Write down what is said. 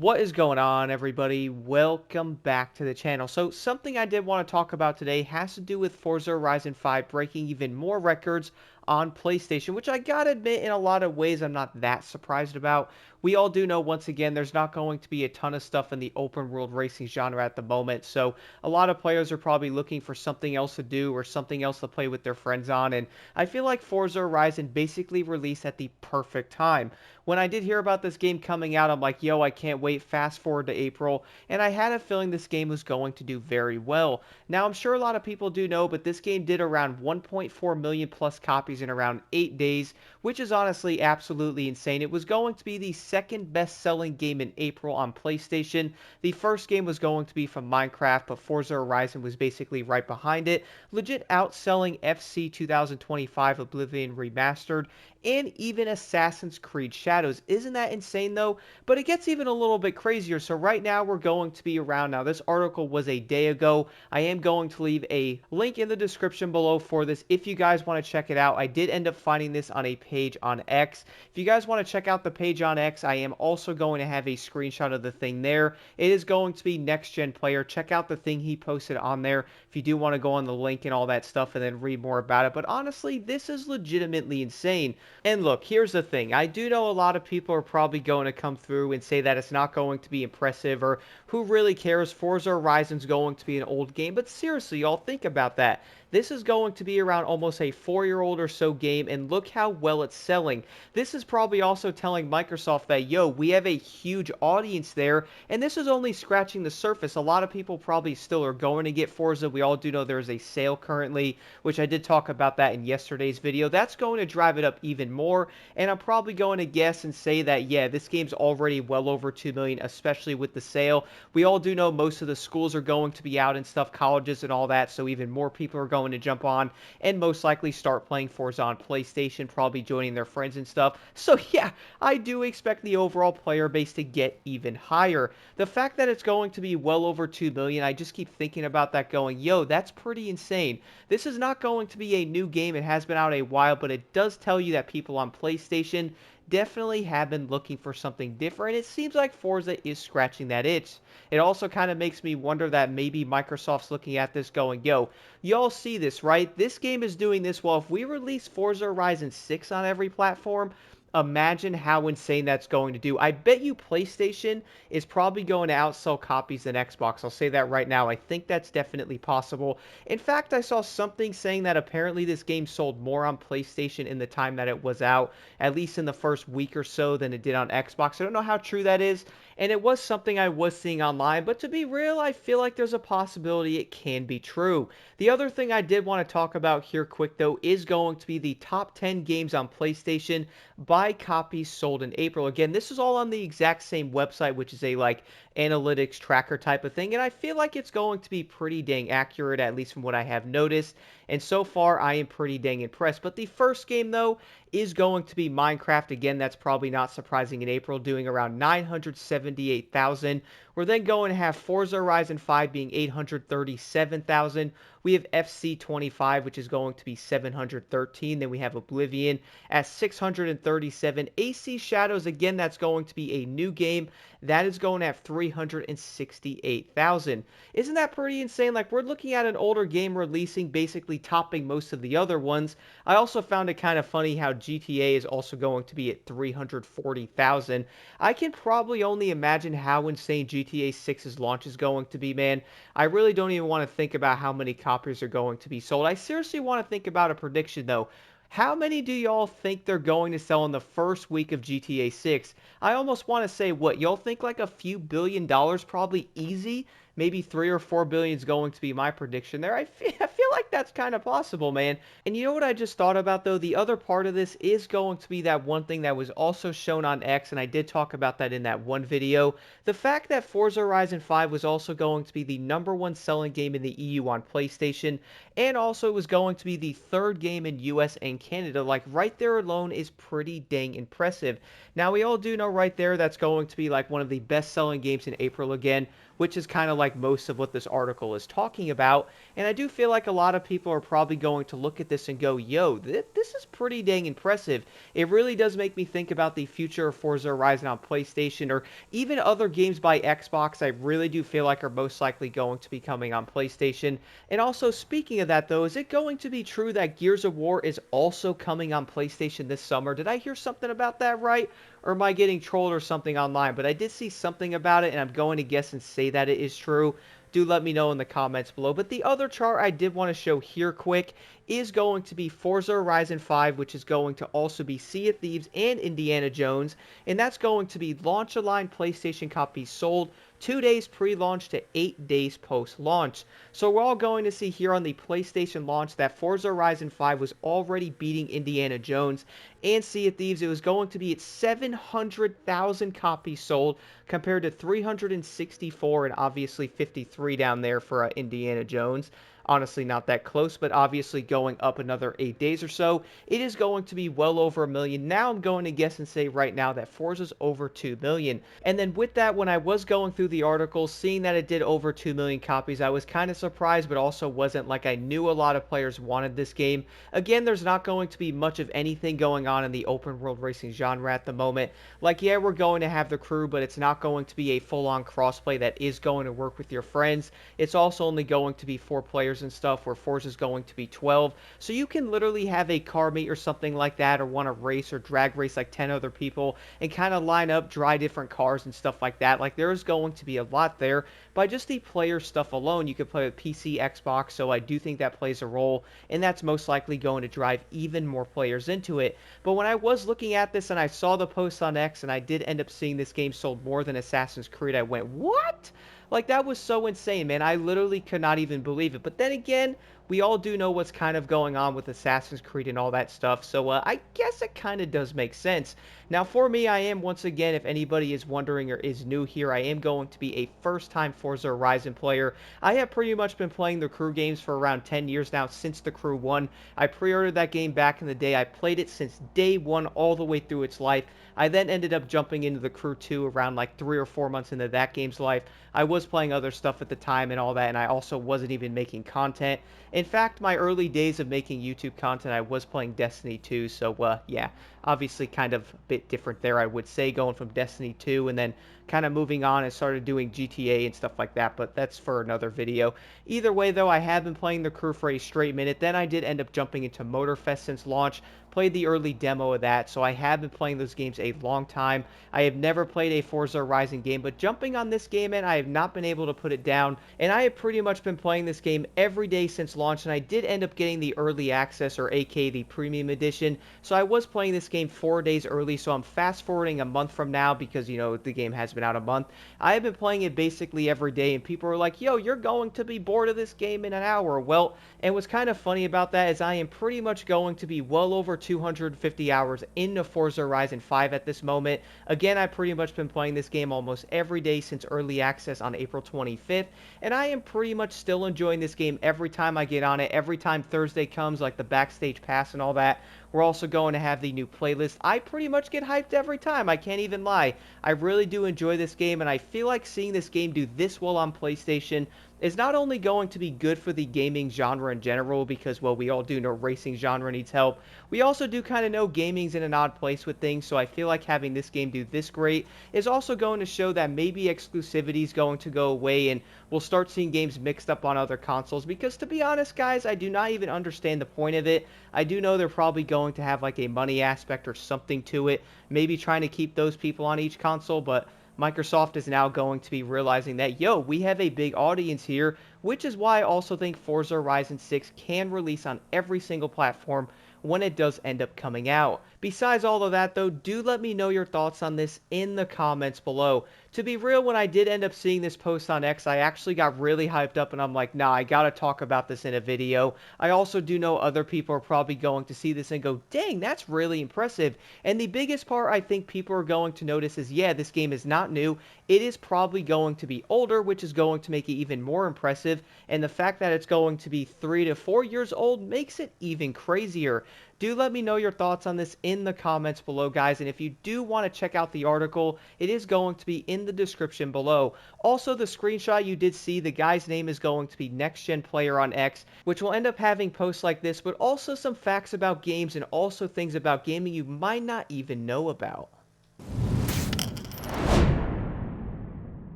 What is going on, everybody? Welcome back to the channel. So something I did want to talk about today has to do with Forza Horizon 5 breaking even more records on PlayStation, which I gotta admit, in a lot of ways, I'm not that surprised about. We all do know, once again, there's not going to be a ton of stuff in the open world racing genre at the moment, so a lot of players are probably looking for something else to do or something else to play with their friends on, and I feel like Forza Horizon basically released at the perfect time. When I did hear about this game coming out, I'm like, yo, I can't wait. Fast forward to April, and I had a feeling this game was going to do very well. Now, I'm sure a lot of people do know, but this game did around 1.4 million plus copies in around 8 days, which is honestly absolutely insane. It was going to be the second best-selling game in April on PlayStation. The first game was going to be from Minecraft, but Forza Horizon was basically right behind it, legit outselling FC 2025 Oblivion Remastered, and even Assassin's Creed Shadows. Isn't that insane though? But it gets even a little bit crazier. So right now we're going to be around. Now this article was a day ago. I am going to leave a link in the description below for this if you guys want to check it out. I did end up finding this on a page on X. If you guys want to check out the page on X, I am also going to have a screenshot of the thing there. It is going to be Next Gen Player. Check out the thing he posted on there if you do want to go on the link and all that stuff and then read more about it. But honestly, this is legitimately insane. And look, here's the thing. I do know a lot of people are probably going to come through and say that it's not going to be impressive, or who really cares? Forza Horizon's going to be an old game. But seriously, y'all, think about that. This is going to be around almost a 4-year-old or so game, and look how well it's selling. This is probably also telling Microsoft that, yo, we have a huge audience there, and this is only scratching the surface. A lot of people probably still are going to get Forza. We all do know there's a sale currently, which I did talk about that in yesterday's video. That's going to drive it up even more, and I'm probably going to guess and say that, yeah, this game's already well over 2 million, especially with the sale. We all do know most of the schools are going to be out and stuff, colleges and all that, so even more people are going to jump on and most likely start playing Forza on PlayStation, probably joining their friends and stuff. So yeah, I do expect the overall player base to get even higher. The fact that it's going to be well over 2 million, I just keep thinking about that going, yo, that's pretty insane. This is not going to be a new game. It has been out a while, but it does tell you that people on PlayStation definitely have been looking for something different. It seems like Forza is scratching that itch. It also kind of makes me wonder that maybe Microsoft's looking at this going, yo, y'all see this, right? This game is doing this well. If we release Forza Horizon 6 on every platform, imagine how insane that's going to do. I bet you PlayStation is probably going to outsell copies than Xbox. I'll say that right now. I think that's definitely possible. In fact, I saw something saying that apparently this game sold more on PlayStation in the time that it was out, at least in the first week or so, than it did on Xbox. I don't know how true that is, and it was something I was seeing online, but to be real, I feel like there's a possibility it can be true. The other thing I did want to talk about here quick, though, is going to be the top 10 games on PlayStation by copies sold in April. Again, this is all on the exact same website, which is a like analytics tracker type of thing, and I feel like it's going to be pretty dang accurate, at least from what I have noticed. And so far, I am pretty dang impressed. But the first game, though, is going to be Minecraft. Again, that's probably not surprising in April, doing around 978,000. We're then going to have Forza Horizon 5 being 837,000. We have FC25, which is going to be 713. Then we have Oblivion at 637. AC Shadows, again, that's going to be a new game. That is going at 368,000. Isn't that pretty insane? Like, we're looking at an older game releasing, basically topping most of the other ones. I also found it kind of funny how GTA is also going to be at 340,000. I can probably only imagine how insane GTA 6's launch is going to be, man. I really don't even want to think about how many copies are going to be sold. I seriously want to think about a prediction, though. How many do y'all think they're going to sell in the first week of GTA 6? I almost want to say, what, y'all think like a few $1 billion, probably easy? Maybe 3 or 4 billion is going to be my prediction there. I feel like that's kind of possible, man. And you know what I just thought about, though? The other part of this is going to be that one thing that was also shown on X, and I did talk about that in that one video. The fact that Forza Horizon 5 was also going to be the #1 selling game in the EU on PlayStation, and also it was going to be the third game in US and Canada. Like, right there alone is pretty dang impressive. Now, we all do know right there that's going to be like one of the best selling games in April again. which is kind of like most of what this article is talking about. And I do feel like a lot of people are probably going to look at this and go, yo, this is pretty dang impressive. It really does make me think about the future of Forza Horizon on PlayStation, or even other games by Xbox. I really do feel like are most likely going to be coming on PlayStation. And also, speaking of that though, is it going to be true that Gears of War is also coming on PlayStation this summer? Did I hear something about that right? Or am I getting trolled or something online? But I did see something about it, and I'm going to guess and say that it is true. Do let me know in the comments below. But the other chart I did want to show here quick is going to be Forza Horizon 5, which is going to also be Sea of Thieves and Indiana Jones. And that's going to be launch-align PlayStation copies sold 2 days pre-launch to 8 days post-launch. So we're all going to see here on the PlayStation launch that Forza Horizon 5 was already beating Indiana Jones and Sea of Thieves. It was going to be at 700,000 copies sold compared to 364 and obviously 53 down there for Indiana Jones. Honestly, not that close, but obviously going up another 8 days or so. It is going to be well over 1 million. Now I'm going to guess and say right now that Forza's over 2 million. And then with that, when I was going through the article, seeing that it did over 2 million copies, I was kind of surprised, but also wasn't. Like, I knew a lot of players wanted this game. Again, there's not going to be much of anything going on in the open world racing genre at the moment. Like, yeah, we're going to have the crew, but it's not going to be a full-on crossplay that is going to work with your friends. It's also only going to be 4 players and stuff, where Forza is going to be 12. So you can literally have a car meet or something like that, or want to race or drag race like 10 other people and kind of line up, try different cars and stuff like that. Like, there's going to be a lot there. By just the player stuff alone, you could play with PC, Xbox, so I do think that plays a role, and that's most likely going to drive even more players into it. But when I was looking at this and I saw the post on X and I did end up seeing this game sold more than Assassin's Creed, I went, what? Like, that was so insane, man. I literally could not even believe it. But then again, we all do know what's kind of going on with Assassin's Creed and all that stuff, so I guess it kind of does make sense. Now, for me, I am, once again, if anybody is wondering or is new here, I am going to be a first-time Forza Horizon player. I have pretty much been playing the Crew games for around 10 years now, since the Crew 1. I pre-ordered that game back in the day. I played it since day 1 all the way through its life. I then ended up jumping into the Crew 2 around like 3 or 4 months into that game's life. I was playing other stuff at the time and all that, and I also wasn't even making content. In fact, my early days of making YouTube content, I was playing Destiny 2, so yeah, obviously kind of a bit different there, I would say, going from Destiny 2 and then kind of moving on and started doing GTA and stuff like that, but that's for another video. Either way, though, I have been playing the Crew for a straight minute. Then I did end up jumping into Motorfest since launch, played the early demo of that, so I have been playing those games a long time. I have never played a Forza Horizon game, but jumping on this game, and I have not been able to put it down, and I have pretty much been playing this game every day since launch, and I did end up getting the early access, or aka the premium edition, so I was playing this game 4 days early, so I'm fast forwarding a month from now because, you know, the game has been out a month. I have been playing it basically every day, and people are like, yo, you're going to be bored of this game in an hour. Well, and what's kind of funny about that is I am pretty much going to be well over 250 hours into Forza Horizon 5 at this moment. Again, I've pretty much been playing this game almost every day since early access on April 25th, and I am pretty much still enjoying this game every time I get on it. Every time Thursday comes, like the backstage pass and all that, we're also going to have the new playlist. I pretty much get hyped every time, I can't even lie. I really do enjoy this game, and I feel like seeing this game do this well on PlayStation is not only going to be good for the gaming genre in general, because, well, we all do know racing genre needs help. We also do kind of know gaming's in an odd place with things, so I feel like having this game do this great is also going to show that maybe exclusivity is going to go away, and we'll start seeing games mixed up on other consoles, because to be honest, guys, I do not even understand the point of it. I do know they're probably going to have like a money aspect or something to it, maybe trying to keep those people on each console, but Microsoft is now going to be realizing that, yo, we have a big audience here, which is why I also think Forza Horizon 6 can release on every single platform when it does end up coming out. Besides all of that, though, do let me know your thoughts on this in the comments below. To be real, when I did end up seeing this post on X, I actually got really hyped up, and I'm like, nah, I gotta talk about this in a video. I also do know other people are probably going to see this and go, dang, that's really impressive. And the biggest part I think people are going to notice is, yeah, this game is not new. It is probably going to be older, which is going to make it even more impressive. expensive, and the fact that it's going to be 3 to 4 years old makes it even crazier. Do let me know your thoughts on this in the comments below, guys, and if you do want to check out the article, it is going to be in the description below. Also, the screenshot you did see, the guy's name is going to be Next Gen Player on X, which will end up having posts like this, but also some facts about games and also things about gaming you might not even know about.